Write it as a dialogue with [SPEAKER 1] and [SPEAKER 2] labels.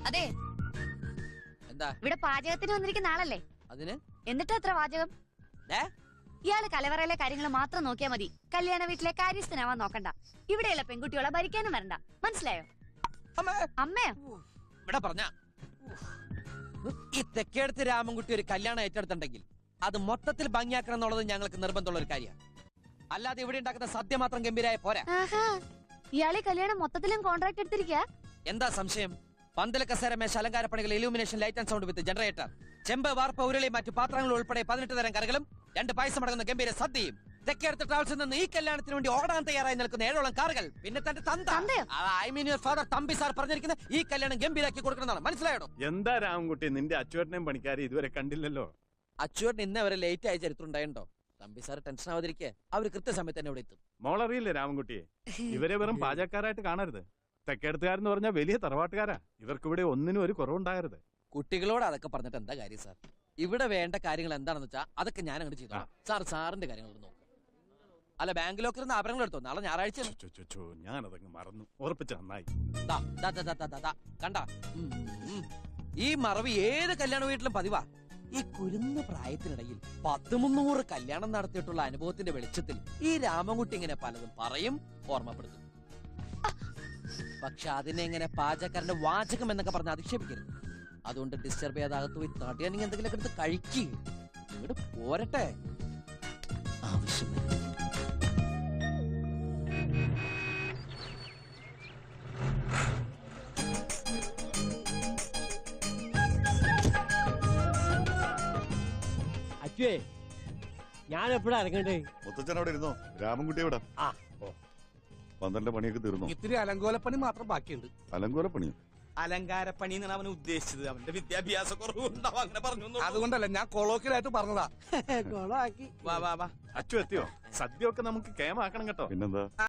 [SPEAKER 1] അതെ,
[SPEAKER 2] എന്താ
[SPEAKER 1] ഇവിടെ പാചകത്തിന് വന്നിരിക്കുന്ന ആളല്ലേ?
[SPEAKER 2] അതിന്
[SPEAKER 1] എന്നിട്ട് എത്ര വാചകം? ഇയാള് കലവറയിലെ കാര്യങ്ങൾ മാത്രം നോക്കിയാ മതി. കല്യാണ വീട്ടിലെ കാര്യസ്ഥനാവാൻ നോക്കണ്ട. ഇവിടെയുള്ള പെൺകുട്ടികളെ ഭരിക്കാനും വരണ്ട. മനസ്സിലായോ? അമ്മയോ?
[SPEAKER 2] ഇവിടെ പറഞ്ഞ ഈ തെക്കേടത്ത് രാമൻകുട്ടി ഒരു കല്യാണം ഏറ്റെടുത്തിട്ടുണ്ടെങ്കിൽ അത് മൊത്തത്തിൽ ഭംഗിയാക്കണം എന്നുള്ളത് ഞങ്ങൾക്ക് നിർബന്ധമുള്ള ഒരു കാര്യമാണ്. അല്ലാതെ ഇവിടെ ഉണ്ടാക്കുന്ന സദ്യ മാത്രം ഗംഭീരായ പോരാ.
[SPEAKER 1] ഇയാളെ കല്യാണം മൊത്തത്തിലും കോൺട്രാക്ട് എടുത്തിരിക്കുക.
[SPEAKER 2] എന്താ സംശയം? പന്തല കസേര മേശ അലങ്കാര പണികൾ, illumination, light and sound with generator, ചെമ്പ്, വാർപ്പ്, ഉരുളി, മറ്റു പാത്രങ്ങൾ ഉൾപ്പെടെ 18 തരം കറികളും 2 പായസം അടങ്ങുന്ന ഗംഭീര സദ്യയും. തെക്കേടത്ത് ട്രാവൽസിൽ നിന്ന് ഈ കല്യാണത്തിന് വേണ്ടി ഓടാൻ തയ്യാറായി നിൽക്കുന്ന 7ഓളം കാറുകൾ. പിന്നെ തന്റെ ഫാദർ തമ്പി സാർ പറഞ്ഞിരിക്കുന്ന ഈ കല്യാണം ഗംഭീരാക്കി കൊടുക്കണമെന്നാണ്. മനസ്സിലായോ?
[SPEAKER 3] എന്താ രാമൻകുട്ടി, നിന്റെ അച്ചുവേട്ടനെയും പണിക്കാരെ ഇതുവരെ കണ്ടില്ലല്ലോ.
[SPEAKER 2] അച്ചുവേട്ടൻ ഇന്ന് അവരെ ലേറ്റ് ആയ ചരിത്രം ഉണ്ടായിട്ടുണ്ടോ? തമ്പി സാർ ടെൻഷൻ ആവാതിരിക്കെ അവര് കൃത്യസമയത്ത് തന്നെ ഇവിടെ എത്തും.
[SPEAKER 3] മോളറിയില്ലേ രാമൻകുട്ടിയെ? ഇവരെ വെറും പാചകക്കാരായിട്ട് കാണരുത്. തെക്കേടത്തുകാരെന്ന് പറഞ്ഞാൽ വലിയ തറവാട്ടുകാരാ. ഇവർക്കിവിടെ ഒന്നിനും ഒരു കുറവുണ്ടാകരുത്.
[SPEAKER 2] കുട്ടികളോട് അതൊക്കെ പറഞ്ഞിട്ട് എന്താ കാര്യം സാർ? ഇവിടെ വേണ്ട കാര്യങ്ങൾ എന്താണെന്ന് വെച്ചാൽ അതൊക്കെ ഞാൻ അങ്ങോട്ട് ചെയ്തു. സാറിന്റെ കാര്യങ്ങൾ നോക്കും. അല്ല, ബാങ്കിലൊക്കെ ഇരുന്ന് ആഭരണങ്ങൾ എടുത്തോ. നാളെ ഞായറാഴ്ച.
[SPEAKER 3] ഞാനതങ്ങ് മറന്നു. ഉറപ്പിച്ച നന്നായി.
[SPEAKER 2] കണ്ട, ഈ മറവി ഏത് കല്യാണ വീട്ടിലും പതിവാ. ഈ കുരുന്ന പ്രായത്തിനിടയിൽ 10-300 കല്യാണം നടത്തിയിട്ടുള്ള അനുഭവത്തിന്റെ വെളിച്ചത്തിൽ ഈ രാമൻകുട്ടി ഇങ്ങനെ പലതും പറയും, ഓർമ്മപ്പെടുത്തും. പക്ഷെ അതിനെങ്ങനെ പാചകക്കാരന്റെ വാചകം എന്നൊക്കെ പറഞ്ഞ് അധിക്ഷേപിക്കരുത്. അതുകൊണ്ട് ഡിസ്റ്റർബ് ചെയ്യാതാകത്ത് പോയി തടിയാണെങ്കിൽ എന്തെങ്കിലുമൊക്കെ എടുത്ത് കഴിക്കുക. ഇങ്ങോട്ട് പോരട്ടെ. ആവശ്യം
[SPEAKER 4] അച്ഛേ, ഞാൻ എപ്പോഴാ ഇറങ്ങണ്ടേ?
[SPEAKER 5] മുത്തച്ഛൻ അവിടെ ഇരുന്നോ? രാമൻകുട്ടി എവിടെ? പന്ത്രണ്ട് പണിയൊക്കെ തീർന്നു.
[SPEAKER 6] ഇത്തിരി അലങ്കോലപ്പണി മാത്രം ബാക്കിയുണ്ട്.
[SPEAKER 5] അലങ്കോലപ്പണിയോ?
[SPEAKER 7] അലങ്കാരപ്പണി എന്നാണ് അവൻ ഉദ്ദേശിച്ചത്. അവന്റെ വിദ്യാഭ്യാസ കുറവുണ്ടാവും, അങ്ങനെ പറഞ്ഞു.
[SPEAKER 6] അതുകൊണ്ടല്ല, ഞാൻ കൊളോക്കിലായിട്ട് പറഞ്ഞതാ.
[SPEAKER 4] കൊളാക്കി.
[SPEAKER 7] വാ വാ വാ.
[SPEAKER 3] അച്ചു എത്തിയോ? സദ്യ ഒക്കെ നമുക്ക് കേമാക്കണം കേട്ടോ.
[SPEAKER 5] പിന്നെന്താ?